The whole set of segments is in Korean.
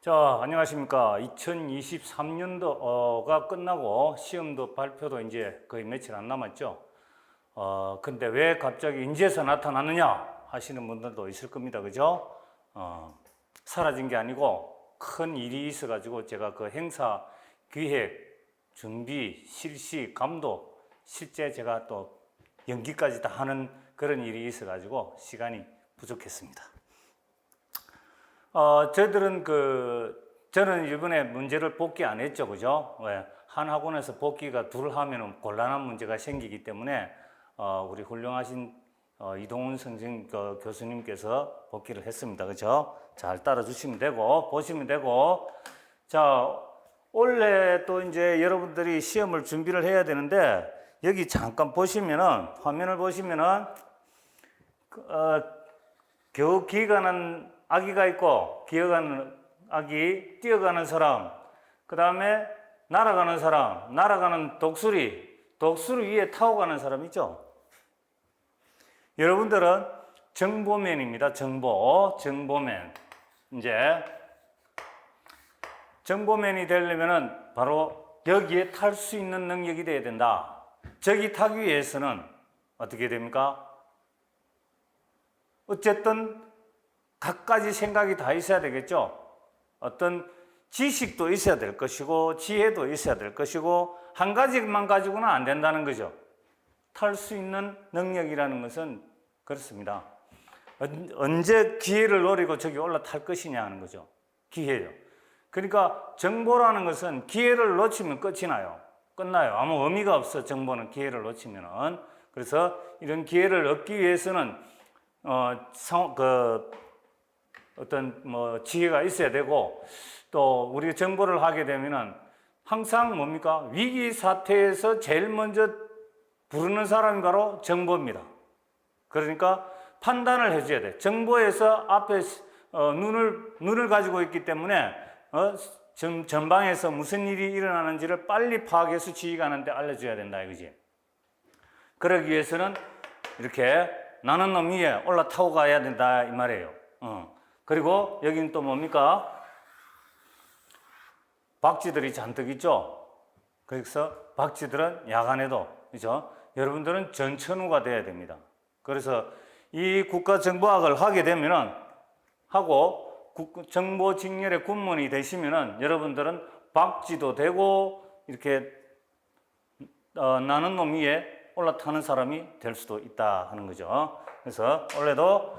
자, 안녕하십니까. 2023년도가 끝나고 시험도 발표도 이제 거의 며칠 안 남았죠. 근데 왜 갑자기 인제서 나타났느냐 하시는 분들도 있을 겁니다. 그죠? 사라진 게 아니고 큰 일이 있어가지고 제가 그 행사 기획, 준비, 실시, 감독, 실제 제가 또 연기까지 다 하는 그런 일이 있어가지고 시간이 부족했습니다. 저는 이번에 문제를 복귀 안 했죠. 그죠? 왜? 한 학원에서 복귀가 둘 하면은 곤란한 문제가 생기기 때문에, 우리 훌륭하신, 이동훈 교수님께서 복귀를 했습니다. 그죠? 잘 따라주시면 되고, 보시면 되고. 자, 원래 또 이제 여러분들이 시험을 준비를 해야 되는데, 여기 잠깐 보시면은, 화면을 보시면은, 겨우 기어가는 아기가 있고, 기어가는 아기, 뛰어가는 사람, 그 다음에 날아가는 사람, 날아가는 독수리 위에 타고 가는 사람 있죠? 여러분들은 정보맨입니다. 정보맨. 이제, 정보맨이 되려면은 바로 여기에 탈 수 있는 능력이 돼야 된다. 저기 타기 위해서는 어떻게 됩니까? 어쨌든 갖가지 생각이 다 있어야 되겠죠. 어떤 지식도 있어야 될 것이고 지혜도 있어야 될 것이고 한 가지만 가지고는 안 된다는 거죠. 탈 수 있는 능력이라는 것은 그렇습니다. 언제 기회를 노리고 저기 올라탈 것이냐 하는 거죠. 기회요. 그러니까 정보라는 것은 기회를 놓치면 끝이 나요. 끝나요. 아무 의미가 없어. 정보는 기회를 놓치면은. 그래서 이런 기회를 얻기 위해서는 어떤 지혜가 있어야 되고, 또 우리가 정보를 하게 되면은 항상 뭡니까? 위기 사태에서 제일 먼저 부르는 사람이 바로 정보입니다. 그러니까 판단을 해줘야 돼. 정보에서 앞에 눈을 가지고 있기 때문에 전방에서 무슨 일이 일어나는지를 빨리 파악해서 지휘관한테 알려줘야 된다 이거지. 그러기 위해서는 이렇게 나는 놈 위에 올라타고 가야 된다 이 말이에요. 그리고 여기는 또 뭡니까? 박쥐들이 잔뜩 있죠. 그래서 박쥐들은 야간에도, 그죠? 여러분들은 전천후가 돼야 됩니다. 그래서 이 국가정보학을 하게 되면은 하고 정보직렬의 군문이 되시면은 여러분들은 박쥐도 되고 이렇게 나는 놈 위에 올라타는 사람이 될 수도 있다 하는 거죠. 그래서 원래도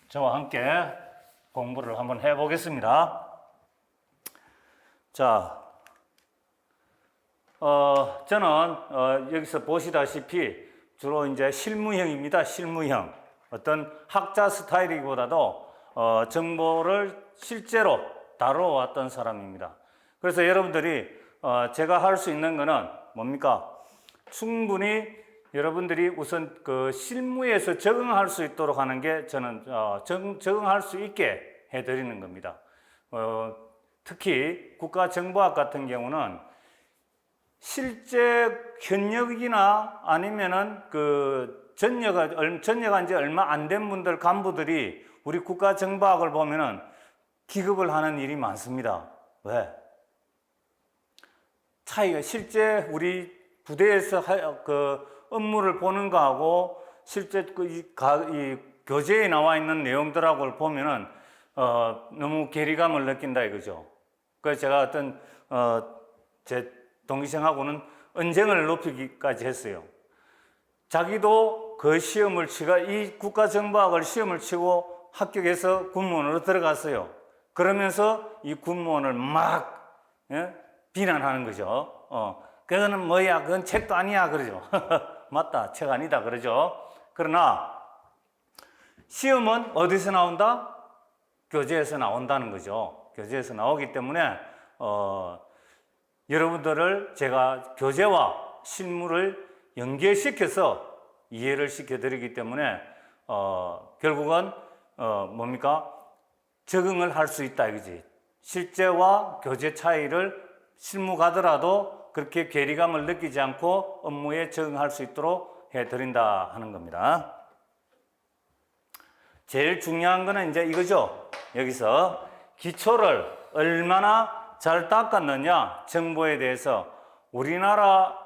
저와 함께 공부를 한번 해보겠습니다. 자, 저는 여기서 보시다시피 주로 이제 실무형입니다. 실무형. 어떤 학자 스타일이기보다도 정보를 실제로 다뤄왔던 사람입니다. 그래서 여러분들이 제가 할 수 있는 거는 뭡니까? 충분히 여러분들이 우선 그 실무에서 적응할 수 있도록 하는 게 저는 적응할 수 있게 해드리는 겁니다. 특히 국가정보학 같은 경우는 실제 현역이나 아니면은 그 전역한 지 얼마 안 된 분들 간부들이 우리 국가정보학을 보면은 기급을 하는 일이 많습니다. 왜? 차이가 실제 우리 부대에서 그 업무를 보는 거하고 실제 이 교재에 나와 있는 내용들하고를 보면은 너무 괴리감을 느낀다 이거죠. 그래서 제가 어떤 제 동기생하고는 언쟁을 높이기까지 했어요. 자기도 그 시험을 이 국가정보학을 시험을 치고 합격해서 군무원으로 들어갔어요. 그러면서 이 군무원을 막 비난하는 거죠. 그거는 뭐야? 그건 책도 아니야. 그러죠. 맞다. 책 아니다. 그러죠. 그러나 시험은 어디서 나온다? 교재에서 나온다는 거죠. 교재에서 나오기 때문에 여러분들을 제가 교재와 실무를 연계시켜서 이해를 시켜드리기 때문에 결국은 뭡니까? 적응을 할 수 있다 이거지. 실제와 교재 차이를 실무 가더라도 그렇게 괴리감을 느끼지 않고 업무에 적응할 수 있도록 해드린다 하는 겁니다. 제일 중요한 거는 이제 이거죠. 여기서 기초를 얼마나 잘 닦았느냐, 정보에 대해서. 우리나라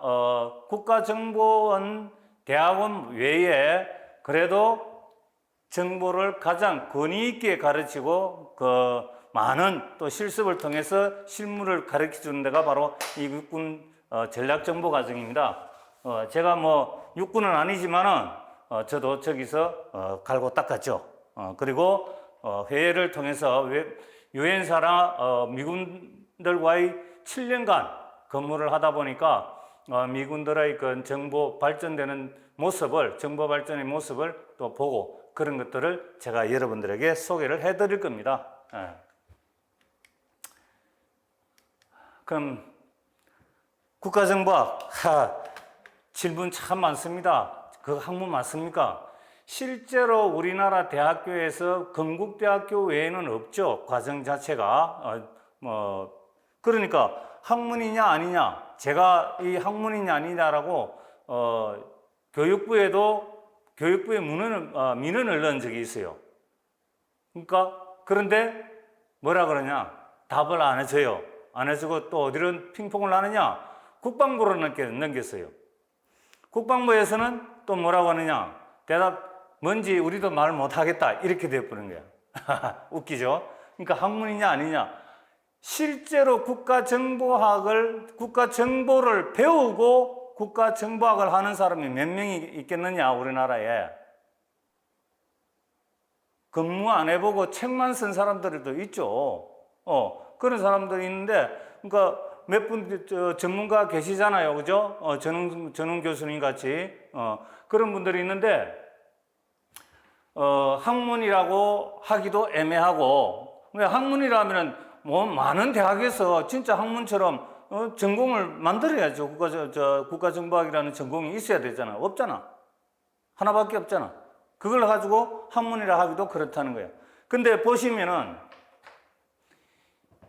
국가정보원 대학원 외에 그래도 정보를 가장 권위 있게 가르치고 많은 또 실습을 통해서 실무를 가르쳐 주는 데가 바로 이 육군 전략정보과정입니다. 제가 뭐 육군은 아니지만은 저도 저기서 갈고 닦았죠. 그리고 회의를 통해서 유엔사나 미군들과의 7년간 근무를 하다 보니까 미군들의 그 정보 발전되는 모습을, 정보 발전의 모습을 또 보고 그런 것들을 제가 여러분들에게 소개를 해드릴 겁니다. 그럼 국가정보학 질문 참 많습니다. 그 학문 맞습니까? 실제로 우리나라 대학교에서 건국대학교 외에는 없죠. 과정 자체가 그러니까 학문이냐 아니냐, 제가 이 학문이냐 아니냐라고 교육부에 민원을 넣은 적이 있어요. 그러니까 그런데 뭐라 그러냐, 답을 안 해줘요. 안 해주고 또 어디로 핑퐁을 하느냐, 국방부로 넘겼어요. 국방부에서는 또 뭐라고 하느냐, 대답 뭔지 우리도 말 못하겠다 이렇게 돼버린 거야. 웃기죠? 그러니까 학문이냐 아니냐, 실제로 국가정보를 배우고 국가정보학을 하는 사람이 몇 명이 있겠느냐, 우리나라에. 근무 안 해보고 책만 쓴 사람들도 있죠. 그런 사람들이 있는데, 그러니까 몇 분 전문가 계시잖아요, 그죠? 전웅 교수님 같이 그런 분들이 있는데, 학문이라고 하기도 애매하고, 학문이라면은 뭐 많은 대학에서 진짜 학문처럼 전공을 만들어야죠. 국가정보학이라는 전공이 있어야 되잖아. 없잖아. 하나밖에 없잖아. 그걸 가지고 학문이라 하기도 그렇다는 거예요. 근데 보시면은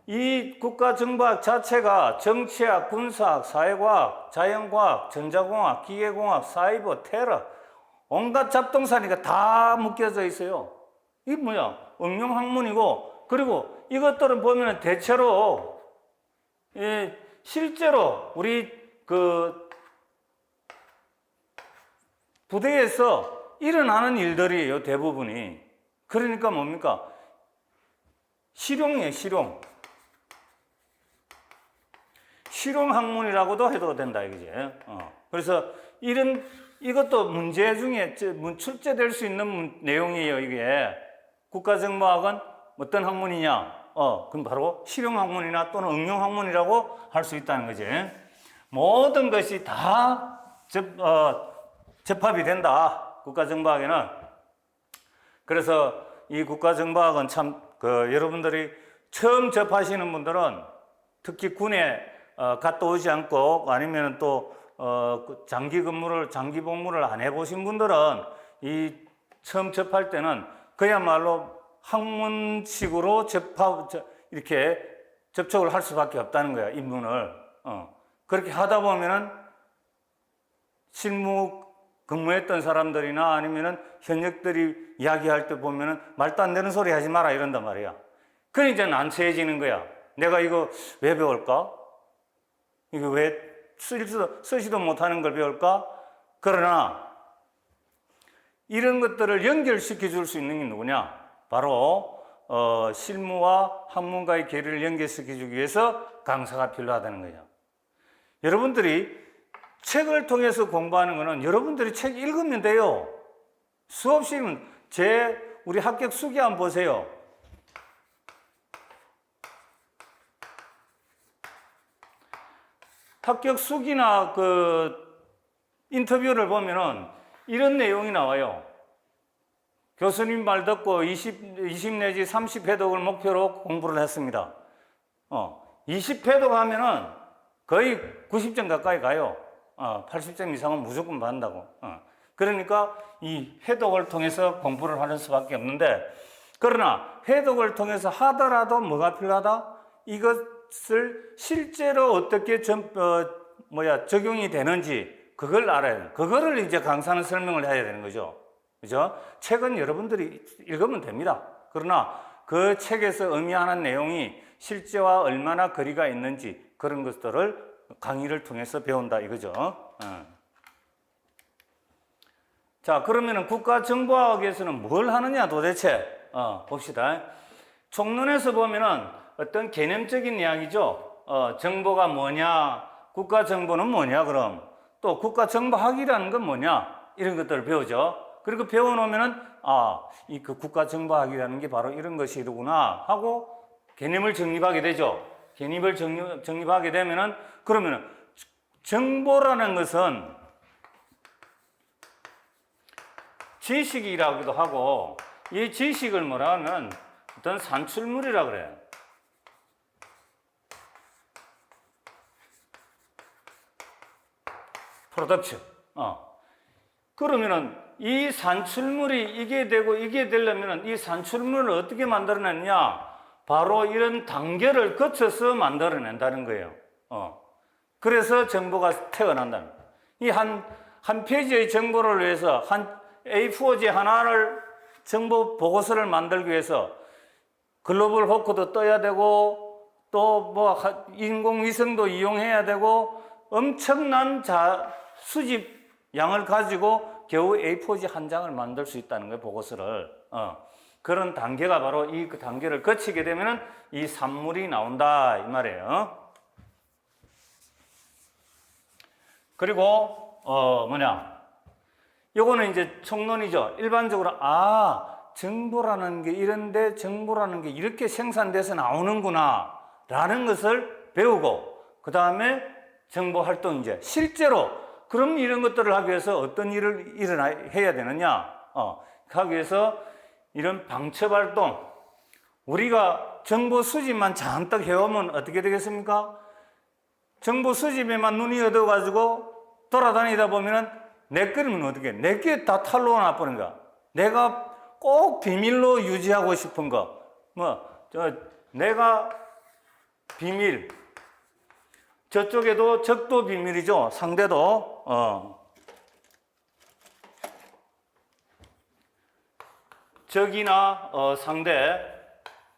이 국가정보학 자체가 정치학, 군사학, 사회과학, 자연과학, 전자공학, 기계공학, 사이버, 테러, 온갖 잡동사니가 다 묶여져 있어요. 이게 뭐야? 응용학문이고, 그리고 이것들은 보면 대체로 실제로 우리 그 부대에서 일어나는 일들이에요, 대부분이. 그러니까 뭡니까? 실용이에요, 실용. 실용학문이라고도 해도 된다, 이거지. 그래서 이것도 문제 중에 출제될 수 있는 내용이에요, 이게. 국가정보학은 어떤 학문이냐? 그럼 바로 실용학문이나 또는 응용학문이라고 할 수 있다는 거지. 모든 것이 다 접합이 된다, 국가정보학에는. 그래서 이 국가정보학은 참, 여러분들이 처음 접하시는 분들은 특히 군에 갔다 오지 않고 아니면 또 장기 복무를 안 해보신 분들은 처음 접할 때는 그야말로 학문식으로 이렇게 접촉을 할 수밖에 없다는 거야, 입문을. 그렇게 하다 보면은 실무 근무했던 사람들이나 아니면은 현역들이 이야기할 때 보면은 말도 안 되는 소리 하지 마라 이런단 말이야. 그러니 이제 난처해지는 거야. 내가 이거 왜 배울까? 이거 왜 쓰지도 못하는 걸 배울까? 그러나 이런 것들을 연결시켜 줄 수 있는 게 누구냐? 바로 실무와 학문과의 괴리를 연결시켜 주기 위해서 강사가 필요하다는 거죠. 여러분들이 책을 통해서 공부하는 거는 여러분들이 책 읽으면 돼요. 수업 시면 우리 합격 수기 한번 보세요. 합격 수기나 인터뷰를 보면은 이런 내용이 나와요. 교수님 말 듣고 20 내지 30회독을 목표로 공부를 했습니다. 20회독 하면은 거의 90점 가까이 가요. 80점 이상은 무조건 받는다고. 그러니까 이 회독을 통해서 공부를 하는 수밖에 없는데, 그러나 회독을 통해서 하더라도 뭐가 필요하다? 이것을 실제로 어떻게 적용이 되는지 그걸 알아야 돼요. 그거를 이제 강사는 설명을 해야 되는 거죠. 그죠? 책은 여러분들이 읽으면 됩니다. 그러나 그 책에서 의미하는 내용이 실제와 얼마나 거리가 있는지 그런 것들을 강의를 통해서 배운다 이거죠. 자, 그러면은 국가정보학에서는 뭘 하느냐 도대체? 봅시다. 총론에서 보면은 어떤 개념적인 이야기죠. 정보가 뭐냐? 국가정보는 뭐냐? 그럼 또 국가정보학이라는 건 뭐냐? 이런 것들을 배우죠. 그리고 배워놓으면은 이 그 국가정보학이라는 게 바로 이런 것이구나 하고 개념을 정립하게 되죠. 개념을 정립하게 되면은 그러면은 정보라는 것은 지식이라고도 하고 이 지식을 뭐라 하면 어떤 산출물이라 그래요. 프로덕트. 그러면은 이 산출물이 이게 되고 이게 되려면은 이 산출물을 어떻게 만들어냈냐? 바로 이런 단계를 거쳐서 만들어낸다는 거예요. 그래서 정보가 태어난다는 거예요. 이 한 페이지의 정보를 위해서 한 A4지 하나를 정보 보고서를 만들기 위해서 글로벌 호크도 떠야 되고 또 뭐 인공위성도 이용해야 되고 엄청난 수집 양을 가지고 겨우 A4지 한 장을 만들 수 있다는 거예요, 보고서를. 그런 단계가 바로 이 그 단계를 거치게 되면은 이 산물이 나온다 이 말이에요. 그리고 요거는 이제 총론이죠. 일반적으로 정보라는 게 이런데 정보라는 게 이렇게 생산돼서 나오는구나 라는 것을 배우고 그 다음에 정보 활동 이제 실제로 그럼 이런 것들을 하기 위해서 어떤 일을 해야 되느냐 하기 위해서 이런 방첩 활동 우리가 정보 수집만 잔뜩 해오면 어떻게 되겠습니까? 정보 수집에만 눈이 얻어가지고 돌아다니다 보면은 내 거는 어떻게 내게 다 탄로가 나버린 거야. 내가 꼭 비밀로 유지하고 싶은 거 내가 비밀 저쪽에도 적도 비밀이죠. 상대도 적이나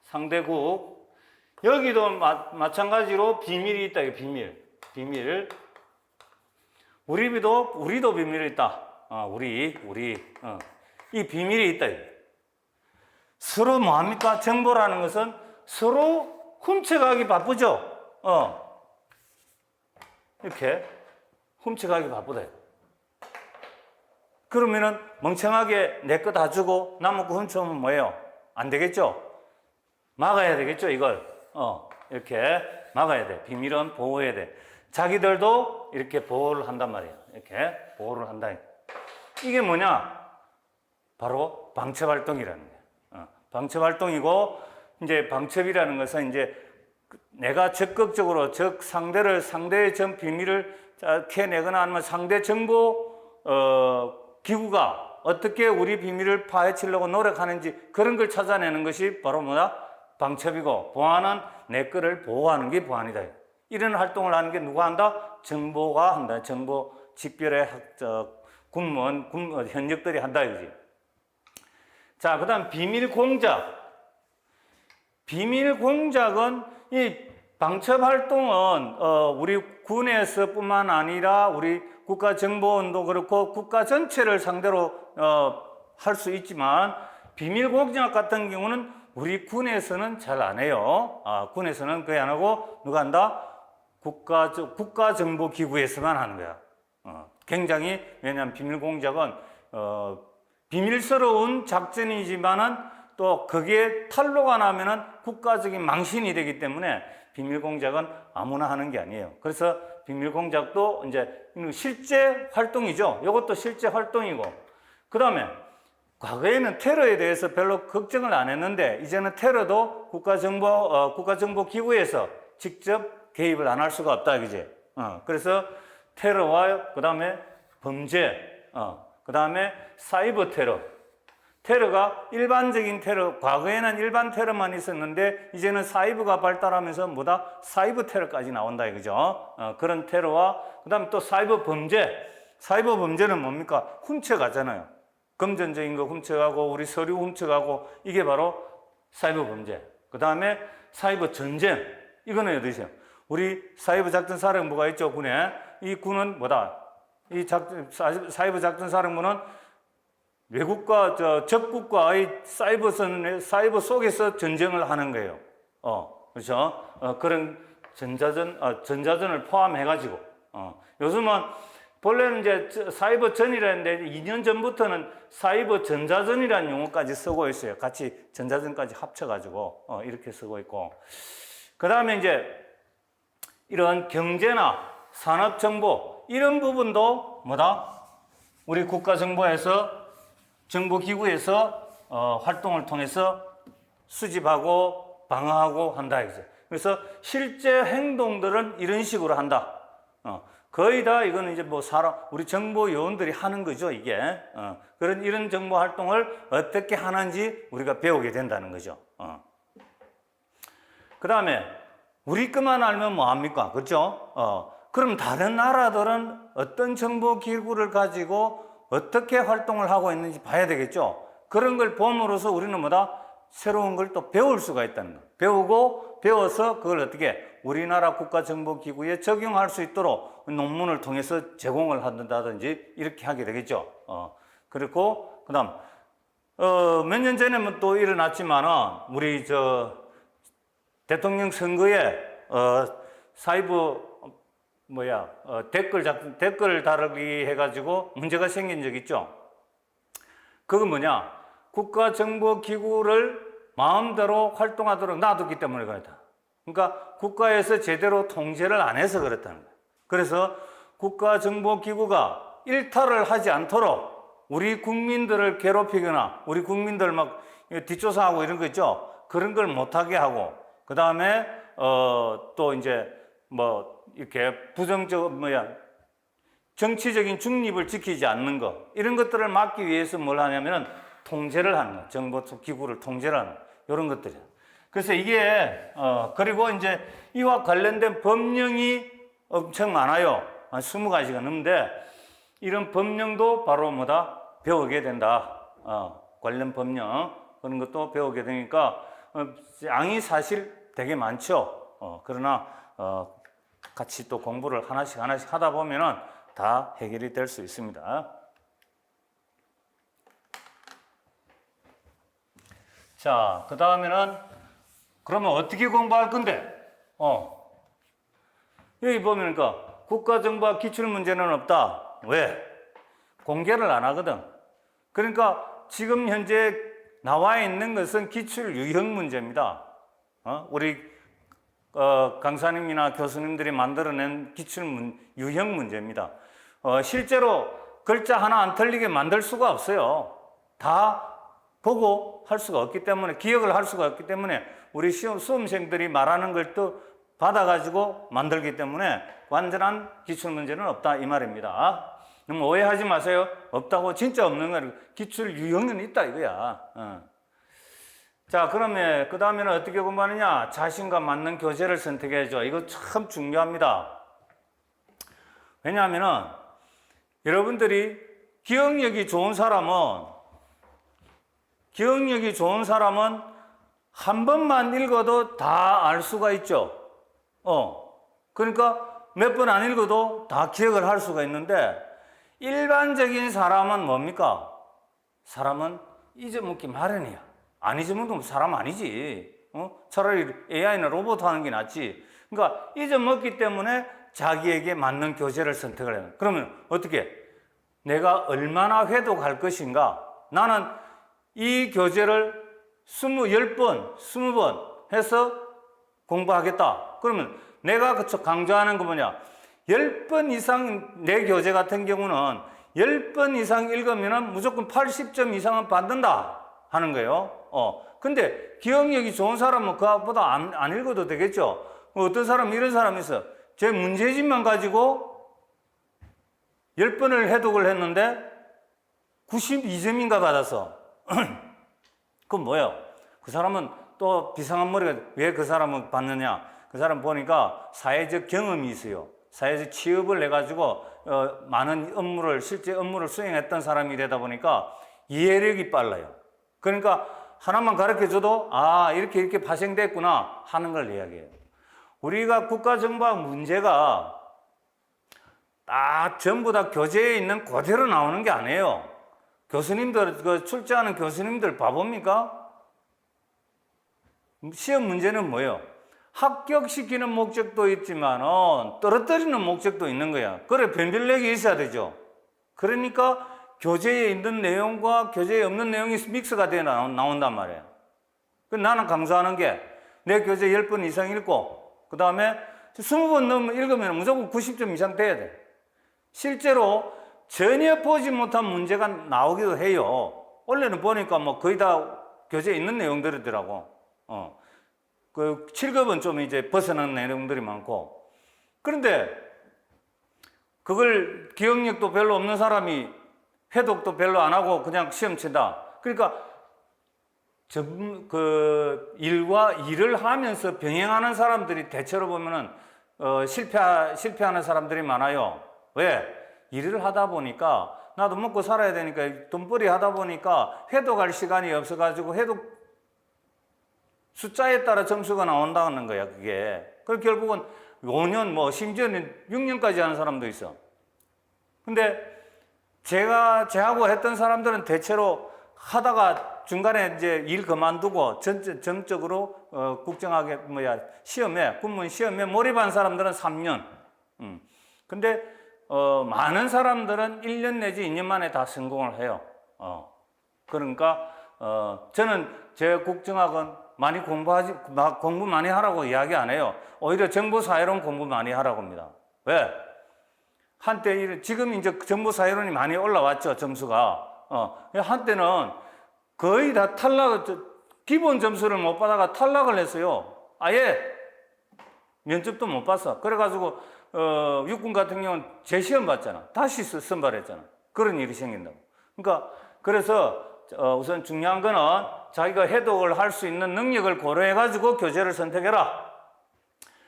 상대국 여기도 마찬가지로 비밀이 있다. 비밀 우리도 비밀이 있다. 이 비밀이 있다. 서로 뭐합니까? 정보라는 것은 서로 훔쳐가기 바쁘죠. 이렇게 훔쳐가기 바쁘다. 그러면은 멍청하게 내 거 다 주고 남의 거 훔쳐오면 뭐예요? 안 되겠죠? 막아야 되겠죠, 이걸. 이렇게 막아야 돼. 비밀은 보호해야 돼. 자기들도 이렇게 보호를 한단 말이에요. 이렇게 보호를 한다. 이게 뭐냐? 바로 방첩 활동이라는 거예요. 방첩 활동이고, 이제 방첩이라는 것은 이제 내가 적극적으로 상대의 비밀을 캐내거나 아니면 상대 정보, 기구가 어떻게 우리 비밀을 파헤치려고 노력하는지 그런 걸 찾아내는 것이 바로 방첩이고, 보안은 내 거를 보호하는 게 보안이다. 이런 활동을 하는 게 누가 한다? 정보가 한다. 정보 직별의 군무원, 현역들이 한다 이거지. 자, 그다음 비밀 공작. 비밀 공작은 이 방첩 활동은 우리 군에서뿐만 아니라 우리 국가정보원도 그렇고 국가 전체를 상대로 할 수 있지만 비밀 공작 같은 경우는 우리 군에서는 잘 안 해요. 군에서는 거의 안 하고 누가 한다? 국가정보기구에서만 하는 거야. 굉장히 왜냐하면 비밀 공작은 비밀스러운 작전이지만은 또 거기에 탄로가 나면은 국가적인 망신이 되기 때문에 비밀 공작은 아무나 하는 게 아니에요. 그래서 비밀 공작도 이제 실제 활동이죠. 이것도 실제 활동이고, 그 다음에 과거에는 테러에 대해서 별로 걱정을 안 했는데 이제는 테러도 국가정보기구에서 직접 개입을 안 할 수가 없다, 그지? 그래서 테러와 그 다음에 범죄, 그 다음에 사이버 테러. 테러가 일반적인 테러, 과거에는 일반 테러만 있었는데 이제는 사이버가 발달하면서 사이버 테러까지 나온다 이거죠. 그런 테러와 그 다음에 또 사이버 범죄. 사이버 범죄는 뭡니까? 훔쳐가잖아요. 금전적인 거 훔쳐가고 우리 서류 훔쳐가고 이게 바로 사이버 범죄. 그 다음에 사이버 전쟁. 이거는 어디세요? 우리 사이버 작전 사령부가 있죠, 군에. 이 군은 뭐다? 사이버 작전 사령부는 외국과 적국과의 사이버 속에서 전쟁을 하는 거예요. 그렇죠? 그런 전자전을 포함해가지고. 요즘은 본래는 이제 사이버 전이라는데 2년 전부터는 사이버 전자전이라는 용어까지 쓰고 있어요. 같이 전자전까지 합쳐가지고 이렇게 쓰고 있고. 그 다음에 이제 이런 경제나 산업 정보 이런 부분도 뭐다? 우리 국가정보에서 정보기구에서 활동을 통해서 수집하고 방어하고 한다 이거죠. 그래서 실제 행동들은 이런 식으로 한다. 거의 다 이거는 이제 뭐 우리 정보 요원들이 하는 거죠, 이게. 이런 정보 활동을 어떻게 하는지 우리가 배우게 된다는 거죠. 그 다음에 우리 것만 알면 뭐합니까? 그렇죠? 그럼 다른 나라들은 어떤 정보 기구를 가지고 어떻게 활동을 하고 있는지 봐야 되겠죠? 그런 걸 봄으로써 우리는 뭐다? 새로운 걸 또 배울 수가 있다는 거. 배워서 그걸 어떻게 우리나라 국가정보기구에 적용할 수 있도록 논문을 통해서 제공을 한다든지 이렇게 하게 되겠죠. 그리고 그 다음 몇 년 전에는 또 일어났지만은 우리 대통령 선거에 사이버 댓글 다루기 해가지고 문제가 생긴 적 있죠. 그건 뭐냐? 국가정보기구를 마음대로 활동하도록 놔뒀기 때문에 그렇다. 그러니까 국가에서 제대로 통제를 안 해서 그렇다는 거예요. 그래서 국가정보기구가 일탈을 하지 않도록 우리 국민들을 괴롭히거나 우리 국민들 막 뒷조사하고 이런 거 있죠. 그런 걸 못하게 하고 그 다음에 또 이제 이렇게 정치적인 중립을 지키지 않는 거 이런 것들을 막기 위해서 뭘 하냐면은 통제를 하는 거, 정보 기구를 통제를 하는 거, 이런 것들이에요. 그래서 이게 그리고 이제 이와 관련된 법령이 엄청 많아요. 한 20가지가 넘는데 이런 법령도 바로 뭐다? 배우게 된다. 관련 법령 그런 것도 배우게 되니까 양이 사실 되게 많죠. 그러나 같이 또 공부를 하나씩 하다 보면은 다 해결이 될 수 있습니다. 자, 그 다음에는 그러면 어떻게 공부할 건데? 여기 보면 국가정보와 기출문제는 없다. 왜? 공개를 안 하거든. 그러니까 지금 현재 나와 있는 것은 기출 유형 문제입니다. 우리 강사님이나 교수님들이 만들어낸 기출 유형 문제입니다. 실제로 글자 하나 안 틀리게 만들 수가 없어요. 다 보고 할 수가 없기 때문에, 기억을 할 수가 없기 때문에 우리 수험생들이 말하는 걸 또 받아가지고 만들기 때문에 완전한 기출문제는 없다 이 말입니다. 너무 오해하지 마세요. 없다고 진짜 없는 거예요. 기출 유형은 있다 이거야. 자, 그러면 그 다음에는 어떻게 공부하느냐? 자신과 맞는 교재를 선택해야죠. 이거 참 중요합니다. 왜냐하면은 여러분들이 기억력이 좋은 사람은 한 번만 읽어도 다 알 수가 있죠. 그러니까 몇 번 안 읽어도 다 기억을 할 수가 있는데 일반적인 사람은 뭡니까? 사람은 잊어먹기 마련이야. 안 잊어먹으면 사람 아니지. 차라리 AI나 로봇 하는 게 낫지. 그러니까 잊어먹기 때문에 자기에게 맞는 교재를 선택을 해요. 그러면 어떻게? 내가 얼마나 회독할 것인가? 나는 이 교재를 10번, 20번 해서 공부하겠다. 그러면 내가 강조하는 거 뭐냐? 10번 이상 내 교재 같은 경우는 10번 이상 읽으면 무조건 80점 이상은 받는다 하는 거예요. 근데 기억력이 좋은 사람은 그것보다 안 읽어도 되겠죠. 어떤 사람은 이런 사람이 있어. 제 문제집만 가지고 10번을 해독을 했는데 92점인가 받았어. 그건 뭐예요? 그 사람은 또 비상한 머리가 왜 그 사람은 받느냐? 그 사람 보니까 사회적 경험이 있어요. 사회적 취업을 해가지고 많은 실제 업무를 수행했던 사람이 되다 보니까 이해력이 빨라요. 그러니까 하나만 가르쳐줘도 이렇게 파생됐구나 하는 걸 이야기해요. 우리가 국가정보학 문제가 딱 전부 다 교재에 있는 그대로 나오는 게 아니에요. 교수님들, 출제하는 교수님들 바보입니까? 시험 문제는 뭐예요? 합격시키는 목적도 있지만 떨어뜨리는 목적도 있는 거야. 그래, 변별력이 있어야 되죠. 그러니까 교재에 있는 내용과 교재에 없는 내용이 믹스가 되어 나온단 말이에요. 나는 강조하는 게 내 교재 10번 이상 읽고 그 다음에 20번 넘으면 읽으면 무조건 90점 이상 돼야 돼. 실제로 전혀 보지 못한 문제가 나오기도 해요. 원래는 보니까 뭐 거의 다 교재에 있는 내용들이더라고. 그 7급은 좀 이제 벗어난 내용들이 많고. 그런데 그걸 기억력도 별로 없는 사람이 해독도 별로 안 하고 그냥 시험 친다. 그러니까 일과 일을 하면서 병행하는 사람들이 대체로 보면은 실패하는 사람들이 많아요. 왜? 일을 하다 보니까 나도 먹고 살아야 되니까 돈벌이 하다 보니까 해독할 시간이 없어가지고 해독 숫자에 따라 점수가 나온다는 거야, 그게. 그리고 결국은 5년, 심지어는 6년까지 하는 사람도 있어. 근데 제하고 했던 사람들은 대체로 하다가 중간에 이제 일 그만두고 전적으로 국정학에 군문 시험에 몰입한 사람들은 3년. 근데 많은 사람들은 1년 내지 2년 만에 다 성공을 해요. 그러니까 저는 제 국정학은 공부 많이 하라고 이야기 안 해요. 오히려 정보사회론 공부 많이 하라고 합니다. 왜? 한때 지금 이제 정보사회론이 많이 올라왔죠, 점수가. 한때는 거의 다 기본 점수를 못 받아가 탈락을 했어요. 아예 면접도 못 봤어. 그래가지고 육군 같은 경우는 재시험 봤잖아. 다시 선발했잖아. 그런 일이 생긴다고. 그러니까 그래서 우선 중요한 거는 자기가 해독을 할 수 있는 능력을 고려해가지고 교재를 선택해라.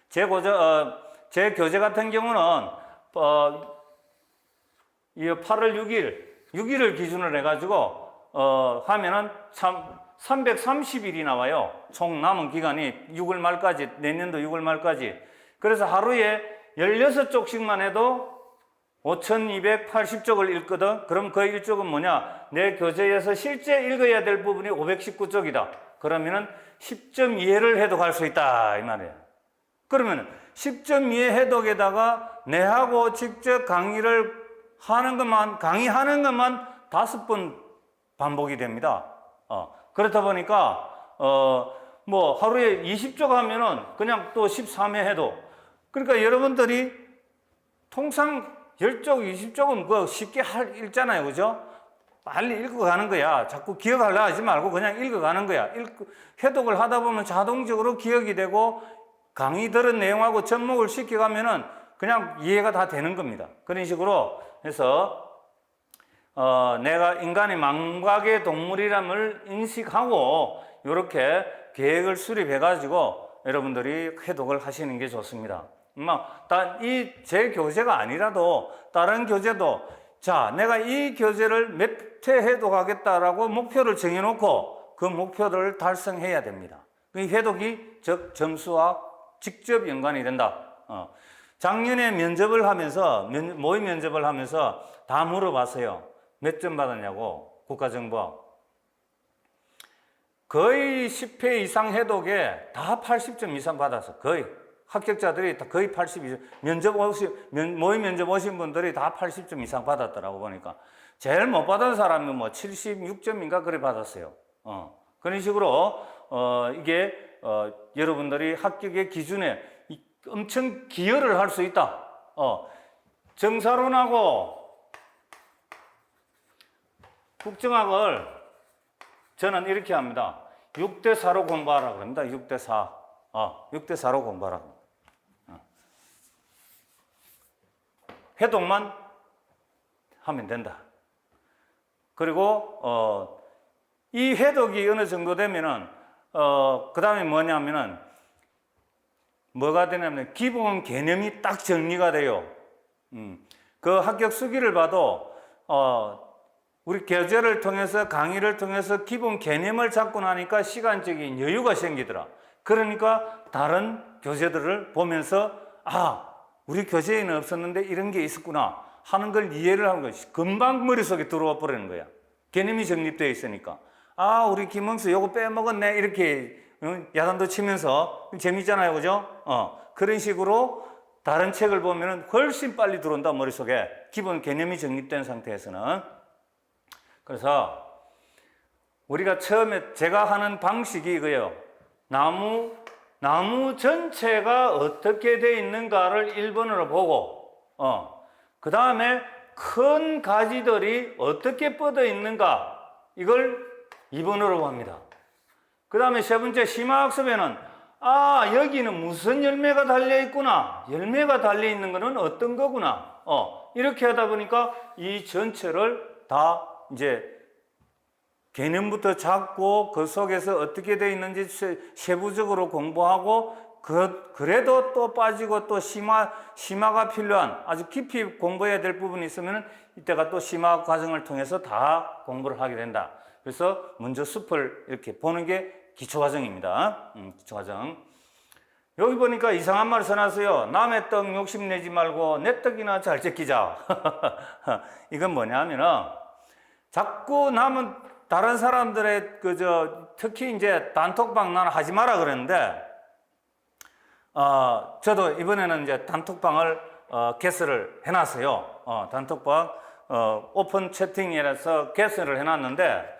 제 교재 같은 경우는 8월 6일을 기준으로 해가지고 하면은 330일이 나와요. 총 남은 기간이 6월 말까지, 내년도 6월 말까지. 그래서 하루에 16쪽씩만 해도 5280쪽을 읽거든. 그럼 그 일쪽은 뭐냐? 내 교재에서 실제 읽어야 될 부분이 519쪽이다. 그러면은 10점 이해를 해독할 수 있다, 이 말이에요. 그러면 10점 이해 해독에다가 내하고 직접 강의하는 것만 5번 반복이 됩니다. 그렇다 보니까 하루에 20쪽 하면은 그냥 또 13회 해도. 그러니까 여러분들이 통상 10쪽, 20쪽은 쉽게 읽잖아요. 그죠? 빨리 읽어가는 거야. 자꾸 기억하려 하지 말고 그냥 읽어가는 거야. 해독을 하다 보면 자동적으로 기억이 되고 강의 들은 내용하고 접목을 시켜가면은 그냥 이해가 다 되는 겁니다. 그런 식으로 해서 내가 인간이 망각의 동물이람을 인식하고 이렇게 계획을 수립해가지고 여러분들이 해독을 하시는 게 좋습니다. 제 교재가 아니라도 다른 교재도 내가 이 교재를 몇 회 해독하겠다라고 목표를 정해놓고 그 목표를 달성해야 됩니다. 이 해독이 즉 점수와 직접 연관이 된다. 작년에 모의 면접을 하면서 다 물어봤어요. 몇 점 받았냐고, 국가정보학. 거의 10회 이상 해독에 다 80점 이상 받았어. 거의. 합격자들이 거의 80 이상, 모의 면접 오신 분들이 다 80점 이상 받았더라고 보니까. 제일 못 받은 사람은 76점인가 그래 받았어요. 그런 식으로, 이게, 여러분들이 합격의 기준에 엄청 기여를 할 수 있다. 정사론하고 국정학을 저는 이렇게 합니다. 6대4로 공부하라고 합니다. 6대4. 6대4로 공부하라고. 해독만 하면 된다. 그리고 이 해독이 어느 정도 되면은 그 다음에 뭐냐면은 뭐가 되냐면 기본 개념이 딱 정리가 돼요. 그 합격 수기를 봐도 우리 교재를 통해서 강의를 통해서 기본 개념을 잡고 나니까 시간적인 여유가 생기더라. 그러니까 다른 교재들을 보면서 우리 교재에는 없었는데 이런 게 있었구나 하는 걸 이해를 하는 것이 금방 머릿속에 들어와 버리는 거야. 개념이 정립되어 있으니까. 우리 김홍수 요거 빼먹었네 이렇게 야단도 치면서 재밌잖아요, 그죠? 그런 식으로 다른 책을 보면은 훨씬 빨리 들어온다, 머릿속에. 기본 개념이 정립된 상태에서는. 그래서 우리가 처음에 제가 하는 방식이 이거예요. 나무 전체가 어떻게 되어 있는가를 1번으로 보고, 그 다음에 큰 가지들이 어떻게 뻗어 있는가, 이걸 2번으로 봅니다. 그 다음에 세 번째 심화학습에는 여기는 무슨 열매가 달려 있구나, 열매가 달려 있는 거는 어떤 거구나, 이렇게 하다 보니까 이 전체를 다 이제 개념부터 잡고 그 속에서 어떻게 되어 있는지 세부적으로 공부하고 그래도 또 빠지고 또 심화가 필요한 아주 깊이 공부해야 될 부분이 있으면 이때가 또 심화 과정을 통해서 다 공부를 하게 된다. 그래서 먼저 숲을 이렇게 보는 게 기초과정입니다. 기초과정. 여기 보니까 이상한 말 써놨어요. 남의 떡 욕심내지 말고 내 떡이나 잘 제끼자. 이건 뭐냐면은 자꾸 남은 다른 사람들의 특히 이제 단톡방 나는 하지 마라 그랬는데 저도 이번에는 이제 단톡방을 개설을 해놨어요. 단톡방 오픈 채팅이라서 개설을 해놨는데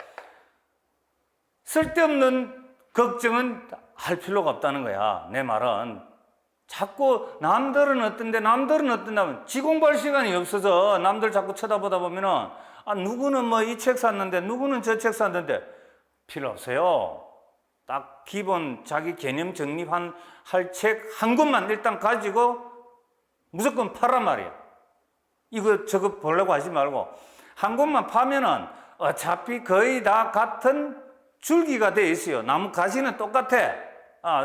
쓸데없는 걱정은 할 필요가 없다는 거야. 내 말은 자꾸 남들은 어떤데 하면 지 공부할 시간이 없어서 남들 자꾸 쳐다보다 보면은 누구는 뭐 이 책 샀는데 누구는 저 책 샀는데 필요 없어요. 딱 기본 자기 개념 정립한 할 책 한 권만 일단 가지고 무조건 파란 말이야. 이거 저거 보려고 하지 말고 한 권만 파면은 어차피 거의 다 같은 줄기가 돼 있어요. 나무 가지는 똑같아.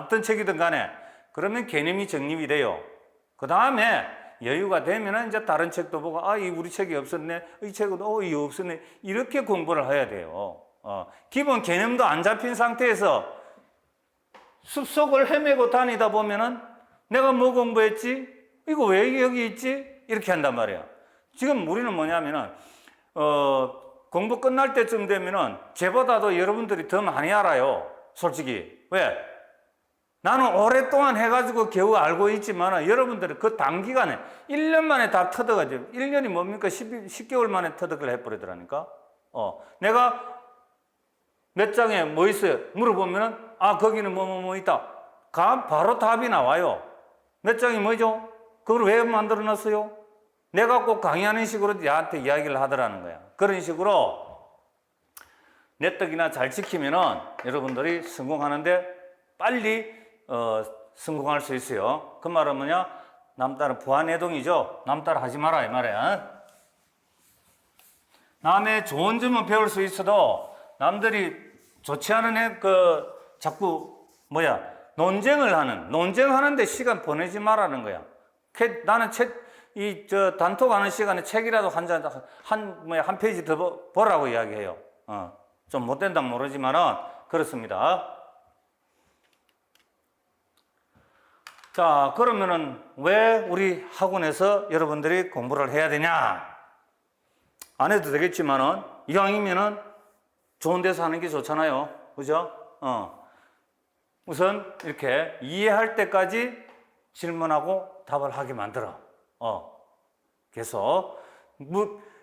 어떤 책이든 간에. 그러면 개념이 정립이 돼요. 그 다음에 여유가 되면은 이제 다른 책도 보고 이 우리 책이 없었네. 이 책은 이거 없었네. 이렇게 공부를 해야 돼요. 기본 개념도 안 잡힌 상태에서 숲속을 헤매고 다니다 보면은 내가 뭐 공부했지? 이거 왜 여기 있지? 이렇게 한단 말이야. 지금 우리는 뭐냐면은 공부 끝날 때쯤 되면은 제보다도 여러분들이 더 많이 알아요. 솔직히. 왜? 나는 오랫동안 해가지고 겨우 알고 있지만 여러분들은 그 단기간에 1년 만에 다 터득하죠. 1년이 뭡니까? 10개월 만에 터득을 해버리더라니까. 내가 몇 장에 뭐 있어요? 물어보면은 거기는 뭐 있다. 바로 답이 나와요. 몇 장이 뭐죠? 그걸 왜 만들어 놨어요? 내가 꼭 강의하는 식으로 나한테 이야기를 하더라는 거야. 그런 식으로 내 떡이나 잘 지키면은 여러분들이 성공하는데 빨리 성공할 수 있어요. 그 말은 뭐냐? 남따라 부안해동이죠. 남따라 하지 마라 이 말이야. 남의 좋은 점은 배울 수 있어도 남들이 좋지 않은 자꾸 논쟁하는데 시간 보내지 말라는 거야. 나는 단톡하는 시간에 책이라도 한 페이지 더 보라고 이야기해요. 좀 못된다 모르지만은 그렇습니다. 자, 그러면은 왜 우리 학원에서 여러분들이 공부를 해야 되냐? 안 해도 되겠지만은 이왕이면은 좋은 데서 하는 게 좋잖아요. 그죠? 우선 이렇게 이해할 때까지 질문하고 답을 하게 만들어. 그래서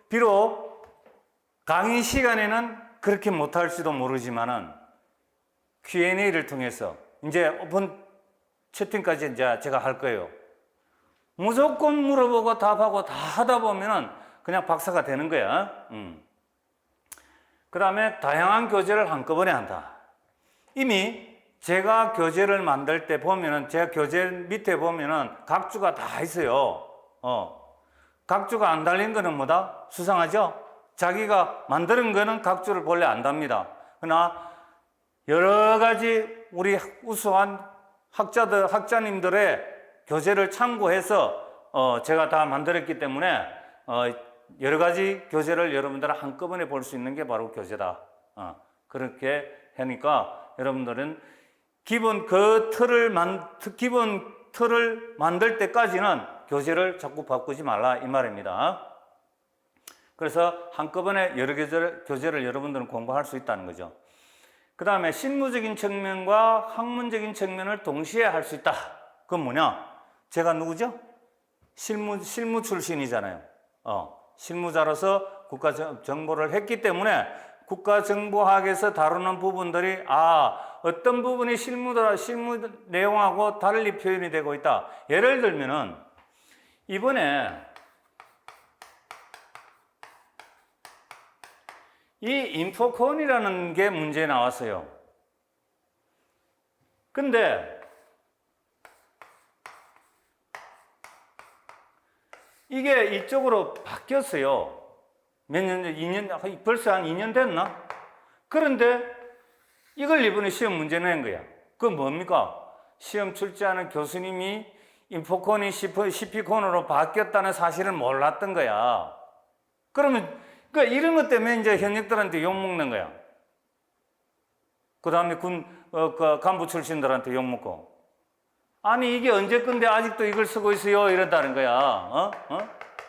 비록 강의 시간에는 그렇게 못할지도 모르지만은 Q&A를 통해서 이제 오픈 채팅까지 이제 제가 할 거예요. 무조건 물어보고 답하고 다 하다 보면은 그냥 박사가 되는 거야. 그 다음에 다양한 교재를 한꺼번에 한다. 이미 제가 교재를 만들 때 보면은 제가 교재 밑에 보면은 각주가 다 있어요. 각주가 안 달린 거는 뭐다? 수상하죠? 자기가 만드는 거는 각주를 본래 안 답니다. 그러나 여러 가지 우리 우수한 학자님들의 교재를 참고해서 제가 다 만들었기 때문에 여러 가지 교재를 여러분들은 한꺼번에 볼 수 있는 게 바로 교재다. 그렇게 하니까 여러분들은 기본 틀을 만들 때까지는 교재를 자꾸 바꾸지 말라 이 말입니다. 그래서 한꺼번에 여러 교재를 여러분들은 공부할 수 있다는 거죠. 그 다음에 실무적인 측면과 학문적인 측면을 동시에 할 수 있다. 그건 뭐냐? 제가 누구죠? 실무 출신이잖아요. 실무자로서 국가정보를 했기 때문에 국가정보학에서 다루는 부분들이 어떤 부분이 실무 내용하고 달리 표현이 되고 있다. 예를 들면은 이번에 이 인포콘이라는 게 문제에 나왔어요. 근데 이게 이쪽으로 바뀌었어요. 몇 년, 2년, 벌써 한 2년 됐나? 그런데 이걸 이번에 시험 문제 낸 거야. 그건 뭡니까? 시험 출제하는 교수님이 인포콘이 CP콘으로 바뀌었다는 사실을 몰랐던 거야. 그러면 그러니까 이런 것 때문에 이제 현역들한테 욕먹는 거야. 그 다음에 간부 출신들한테 욕먹고. 아니, 이게 언제 건데 아직도 이걸 쓰고 있어요? 이런다는 거야.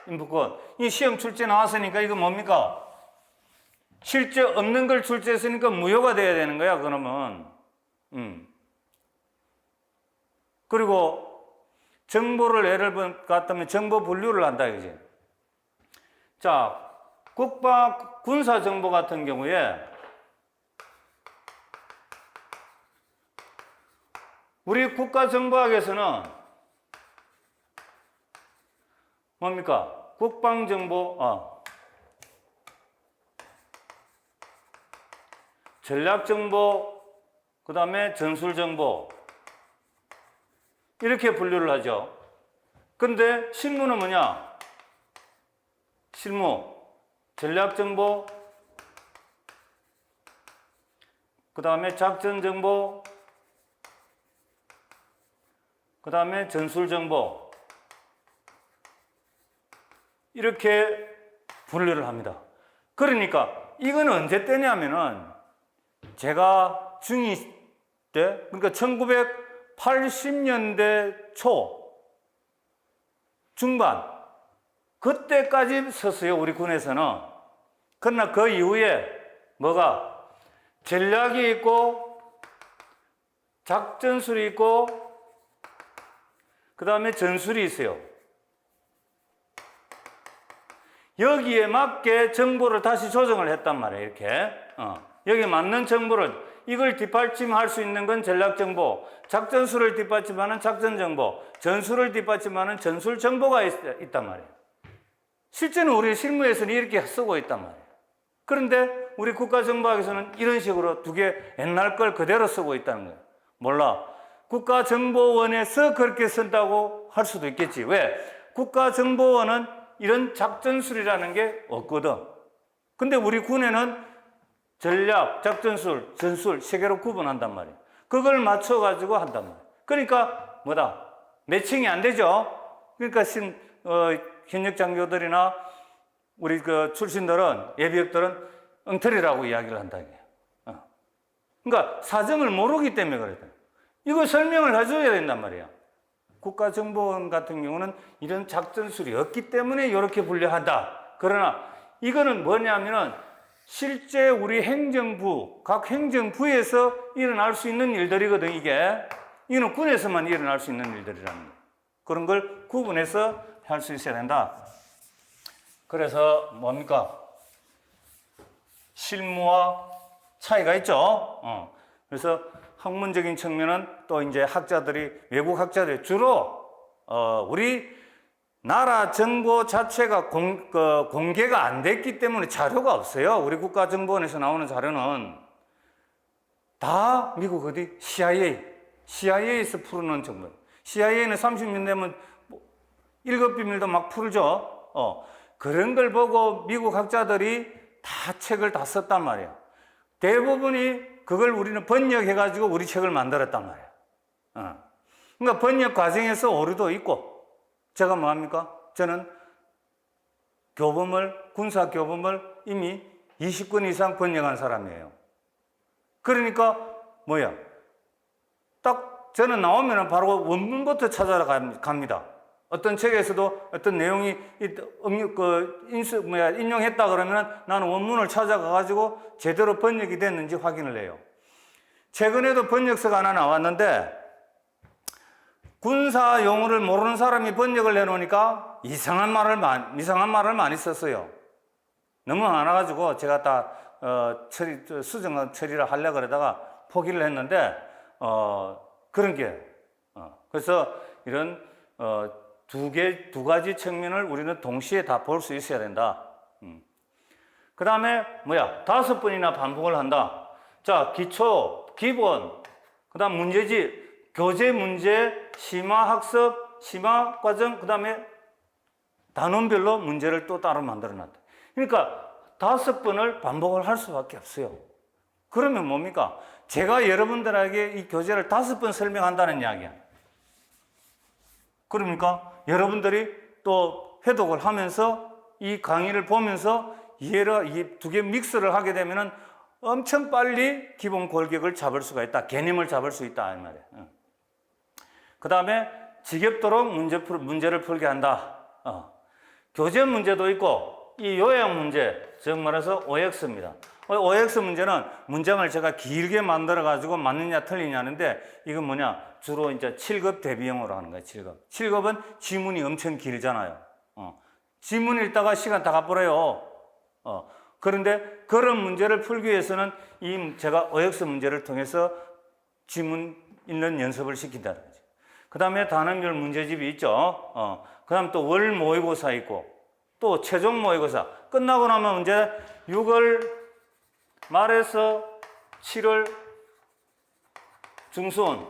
인포콘. 이 시험 출제 나왔으니까 이거 뭡니까? 실제 없는 걸 출제했으니까 무효가 돼야 되는 거야, 그러면. 그리고 정보를 예를 같으면 정보 분류를 한다, 이거지. 자, 군사정보 같은 경우에 우리 국가정보학에서는 뭡니까? 국방정보, 전략정보, 그 다음에 전술정보 이렇게 분류를 하죠. 근데 실무는 뭐냐? 실무 전략정보, 그 다음에 작전정보, 그 다음에 전술정보 이렇게 분류를 합니다. 그러니까 이건 언제 때냐면은 제가 중2 때, 그러니까 1980년대 초 중반 그때까지 썼어요, 우리 군에서는. 그러나 그 이후에 뭐가 전략이 있고 작전술이 있고 그 다음에 전술이 있어요. 여기에 맞게 정보를 다시 조정을 했단 말이에요. 이렇게 여기에 맞는 정보를 이걸 뒷받침할 수 있는 건 전략정보, 작전술을 뒷받침하는 작전정보, 전술을 뒷받침하는 전술정보가 있단 말이에요. 실제는 우리 실무에서는 이렇게 쓰고 있단 말이에요. 그런데 우리 국가정보학에서는 이런 식으로 두 개 옛날 걸 그대로 쓰고 있다는 거예요. 몰라. 국가정보원에서 그렇게 쓴다고 할 수도 있겠지. 왜? 국가정보원은 이런 작전술이라는 게 없거든. 근데 우리 군에는 전략, 작전술, 전술 세 개로 구분한단 말이에요. 그걸 맞춰가지고 한단 말이에요. 그러니까 뭐다? 매칭이 안 되죠. 그러니까 현역 장교들이나 우리 출신들은 예비역들은 엉터리라고 이야기를 한다는 거예요. 그러니까 사정을 모르기 때문에 그래요. 이거 설명을 해줘야 된단 말이에요. 국가정보원 같은 경우는 이런 작전술이 없기 때문에 이렇게 분류한다. 그러나 이거는 뭐냐면은 실제 우리 행정부, 각 행정부에서 일어날 수 있는 일들이거든, 이게. 이거는 군에서만 일어날 수 있는 일들이라는 거예요. 그런 걸 구분해서 할 수 있어야 된다. 그래서 뭡니까? 실무와 차이가 있죠. 그래서 학문적인 측면은 또 이제 외국 학자들이 주로 우리 나라 정보 자체가 공개가 안 됐기 때문에 자료가 없어요. 우리 국가정보원에서 나오는 자료는 다 미국 어디? CIA에서 풀어놓은 정보. CIA는 30년 되면 일급비밀도 막 풀죠. 그런 걸 보고 미국 학자들이 다 책을 다 썼단 말이에요. 대부분이 그걸 우리는 번역해가지고 우리 책을 만들었단 말이에요. 그러니까 번역 과정에서 오류도 있고, 제가 뭐합니까? 저는 군사 교범을 이미 20권 이상 번역한 사람이에요. 그러니까 딱 저는 나오면 바로 원문부터 찾아러 갑니다. 어떤 책에서도 어떤 내용이 인용했다 그러면 나는 원문을 찾아가가지고 제대로 번역이 됐는지 확인을 해요. 최근에도 번역서가 하나 나왔는데 군사 용어를 모르는 사람이 번역을 해놓으니까 이상한 말을 많이 썼어요. 너무 많아가지고 제가 다 수정 처리를 하려고 그러다가 포기를 했는데 그런 게 그래서 이런 두 가지 측면을 우리는 동시에 다 볼 수 있어야 된다. 그 다음에 5번이나 반복을 한다. 자, 기초, 기본, 그 다음 문제집, 교재 문제, 심화 학습, 심화 과정, 그 다음에 단원별로 문제를 또 따로 만들어 놨다. 그러니까 5번을 반복을 할 수밖에 없어요. 그러면 뭡니까? 제가 여러분들에게 이 교재를 5번 설명한다는 이야기야. 그러니까 여러분들이 또 회독을 하면서 이 강의를 보면서 이 두 개 믹스를 하게 되면은 엄청 빨리 기본 골격을 잡을 수가 있다. 개념을 잡을 수 있다. 이 말이에요. 그 다음에 지겹도록 문제를 풀게 한다. 교재 문제도 있고 이 요약 문제, 즉 말해서 OX입니다. OX 문제는 문장을 제가 길게 만들어 가지고 맞느냐 틀리냐는데 이건 주로 이제 7급 대비형으로 하는 거예요. 7급은 지문이 엄청 길잖아요. 지문 읽다가 시간 다 가버려요. 그런데 그런 문제를 풀기 위해서는 제가 OX 문제를 통해서 지문 읽는 연습을 시킨다는 거죠. 그 다음에 단원별 문제집이 있죠. 그 다음 또 월 모의고사 있고 또 최종 모의고사 끝나고 나면 이제 6월 말에서 7월 중순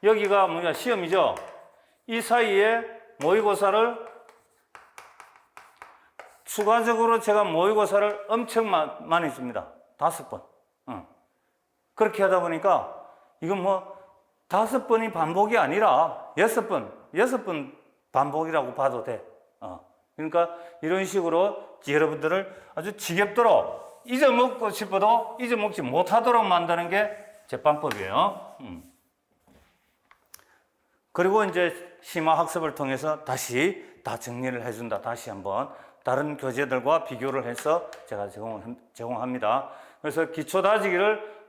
여기가 시험이죠. 이 사이에 모의고사를 추가적으로 제가 모의고사를 엄청 많이 줍니다. 5번. 그렇게 하다 보니까 이건 5번이 반복이 아니라 6번 반복이라고 봐도 돼. 그러니까 이런 식으로 여러분들을 아주 지겹도록 잊어먹고 싶어도 잊어먹지 못하도록 만드는 게 제 방법이에요. 그리고 이제 심화 학습을 통해서 다시 다 정리를 해준다. 다시 한번 다른 교재들과 비교를 해서 제가 제공합니다. 그래서 기초 다지기를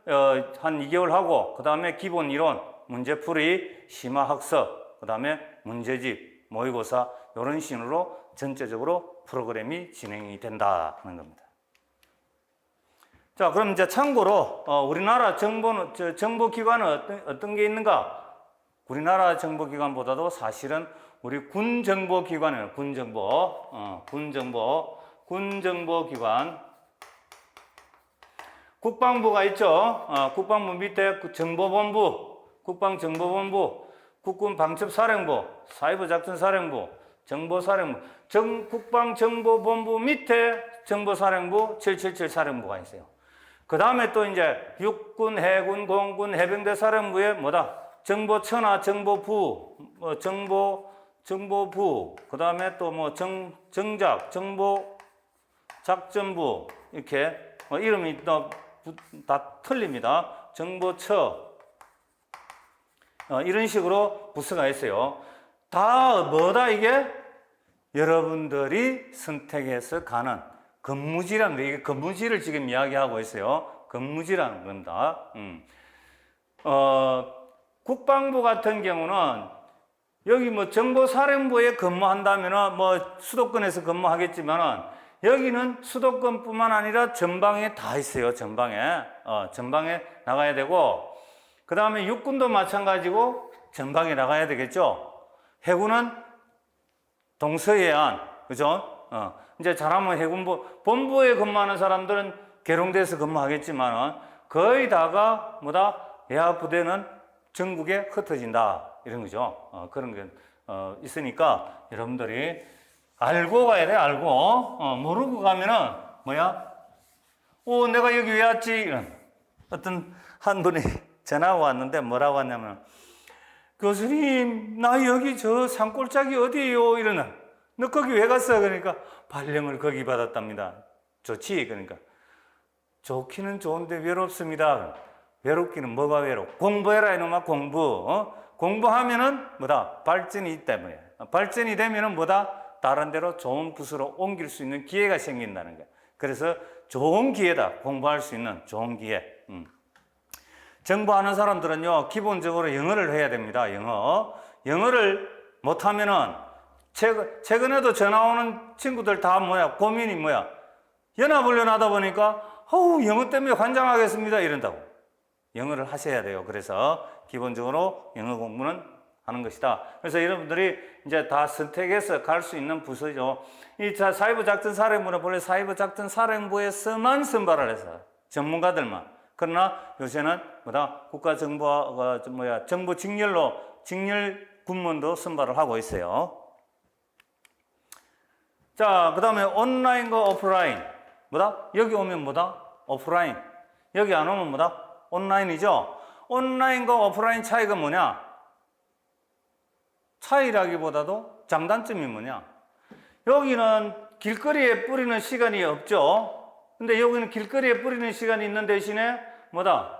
한 2개월 하고 그 다음에 기본 이론, 문제풀이, 심화 학습, 그 다음에 문제집, 모의고사 이런 식으로 전체적으로 프로그램이 진행이 된다 하는 겁니다. 자, 그럼 이제 참고로 우리나라 정보기관은 어떤 게 있는가? 우리나라 정보기관보다도 사실은 우리 군정보기관이에요. 군정보기관. 국방부가 있죠. 국방부 밑에 정보본부, 국방정보본부, 국군방첩사령부, 사이버작전사령부, 정보사령부, 국방정보본부 밑에 정보사령부 777 사령부가 있어요. 그 다음에 또 이제 육군, 해군, 공군, 해병대 사령부에 정보처나 정보부, 정보부, 그 다음에 또 정작, 정보작전부, 이렇게 이름이 다 틀립니다. 정보처. 이런 식으로 부서가 있어요. 다 이게? 여러분들이 선택해서 가는 근무지라는 거, 이게 근무지를 지금 이야기하고 있어요. 근무지라는 겁니다. 국방부 같은 경우는 여기 정보사령부에 근무한다면 수도권에서 근무하겠지만은 여기는 수도권뿐만 아니라 전방에 다 있어요. 전방에 나가야 되고 그 다음에 육군도 마찬가지고 전방에 나가야 되겠죠. 해군은 동서해안, 그죠? 이제 잘하면 해군부 본부에 근무하는 사람들은 계룡대에서 근무하겠지만은 거의 다가 예하부대는 전국에 흩어진다 이런 거죠. 그런 게 있으니까 여러분들이 알고 가야 돼. 알고 모르고 가면은 내가 여기 왜 왔지? 이런 어떤 한 분이 전화가 왔는데 뭐라고 하냐면 교수님 나 여기 저 산골짜기 어디예요? 이러는 너 거기 왜 갔어? 그러니까 발령을 거기 받았답니다. 좋지? 그러니까 좋기는 좋은데 외롭습니다. 외롭기는 뭐가 외롭? 공부해라 이놈아 공부. 공부하면은 뭐다? 발전이 있다 뭐야. 발전이 되면은 뭐다? 다른 데로 좋은 부서로 옮길 수 있는 기회가 생긴다는 거야. 그래서 좋은 기회다. 공부할 수 있는 좋은 기회. 정보하는 사람들은요, 기본적으로 영어를 해야 됩니다. 영어를 못하면은 최근에도 전화 오는 친구들 다 뭐야? 고민이 뭐야? 연합훈련 하다 보니까 영어 때문에 환장하겠습니다 이런다고. 영어를 하셔야 돼요. 그래서 기본적으로 영어 공부는 하는 것이다. 그래서 여러분들이 이제 다 선택해서 갈 수 있는 부서죠. 이 사이버 작전 사령부는 본래 사이버 작전 사령부에서만 선발을 해서 전문가들만. 그러나 요새는 뭐다? 국가정보가 정보 직렬 군문도 선발을 하고 있어요. 자, 그 다음에 온라인과 오프라인. 뭐다? 여기 오면 뭐다? 오프라인. 여기 안 오면 뭐다? 온라인이죠? 온라인과 오프라인 차이가 뭐냐? 차이라기보다도 장단점이 뭐냐? 여기는 길거리에 뿌리는 시간이 없죠? 근데 여기는 길거리에 뿌리는 시간이 있는 대신에 뭐다?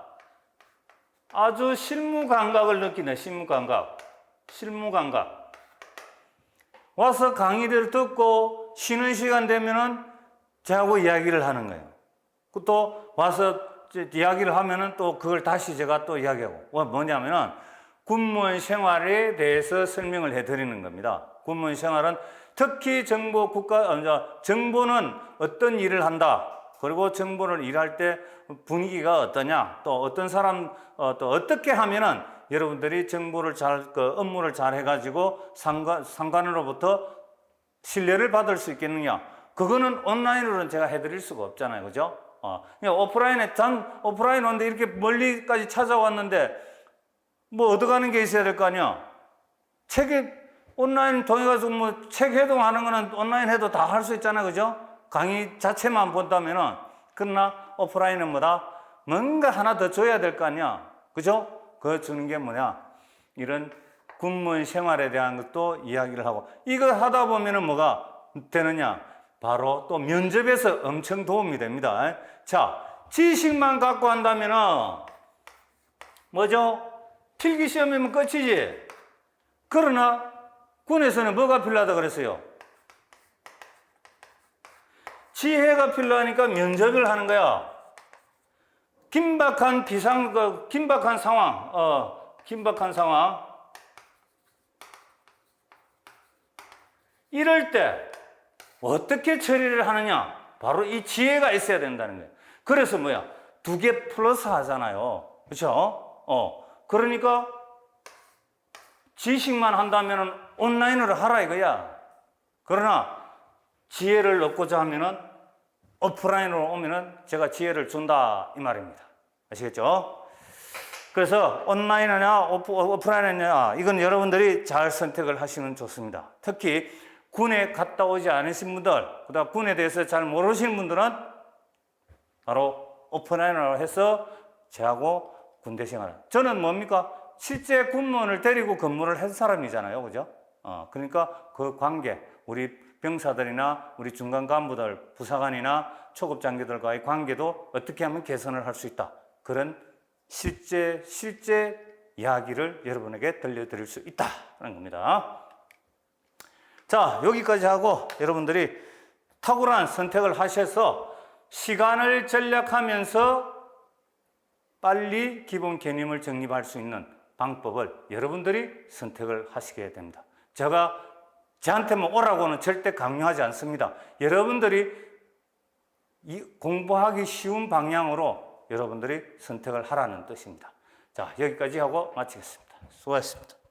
아주 실무 감각을 느끼네, 실무 감각. 와서 강의를 듣고 쉬는 시간 되면은 저하고 이야기를 하는 거예요. 또 와서 이야기를 하면은 또 그걸 다시 제가 또 이야기하고. 뭐냐면은 군무원 생활에 대해서 설명을 해드리는 겁니다. 군무원 생활은 특히 정보는 어떤 일을 한다. 그리고 정보를 일할 때 분위기가 어떠냐. 또 어떤 사람, 또 어떻게 하면은 여러분들이 정보를 업무를 잘 해가지고 상관으로부터 신뢰를 받을 수 있겠느냐. 그거는 온라인으로는 제가 해드릴 수가 없잖아요. 그죠? 오프라인 오는데 이렇게 멀리까지 찾아왔는데 뭐 얻어가는 게 있어야 될 거 아니야. 온라인 통해가지고 뭐 책 해동하는 거는 온라인 해도 다 할 수 있잖아요. 그죠? 강의 자체만 본다면은. 그러나 오프라인은 뭐다? 뭔가 하나 더 줘야 될 거 아니야. 그죠? 그거 주는 게 뭐냐? 이런 군무원 생활에 대한 것도 이야기를 하고. 이거 하다 보면은 뭐가 되느냐? 바로 또 면접에서 엄청 도움이 됩니다. 자, 지식만 갖고 한다면은 뭐죠? 필기시험이면 끝이지. 그러나 군에서는 뭐가 필요하다 그랬어요? 지혜가 필요하니까 면접을 하는 거야. 긴박한 상황. 이럴 때 어떻게 처리를 하느냐? 바로 이 지혜가 있어야 된다는 거예요. 그래서 뭐야? 2개 플러스 하잖아요. 그렇죠? 그러니까 지식만 한다면 온라인으로 하라 이거야. 그러나 지혜를 얻고자 하면은 오프라인으로 오면은 제가 지혜를 준다 이 말입니다. 아시겠죠? 그래서 온라인이냐 오프라인이냐 이건 여러분들이 잘 선택을 하시면 좋습니다. 특히 군에 갔다 오지 않으신 분들, 그다음 군에 대해서 잘 모르시는 분들은 바로 오프라인으로 해서 저하고 군대 생활. 저는 뭡니까? 실제 군무원을 데리고 근무를 한 사람이잖아요. 그죠? 그러니까 그 관계, 우리 병사들이나 우리 중간 간부들, 부사관이나 초급 장교들과의 관계도 어떻게 하면 개선을 할 수 있다. 그런 실제 이야기를 여러분에게 들려드릴 수 있다는 겁니다. 자, 여기까지 하고 여러분들이 탁월한 선택을 하셔서 시간을 전략하면서 빨리 기본 개념을 정립할 수 있는 방법을 여러분들이 선택을 하시게 됩니다. 제가 저한테만 오라고는 절대 강요하지 않습니다. 여러분들이 공부하기 쉬운 방향으로 여러분들이 선택을 하라는 뜻입니다. 자, 여기까지 하고 마치겠습니다. 수고하셨습니다.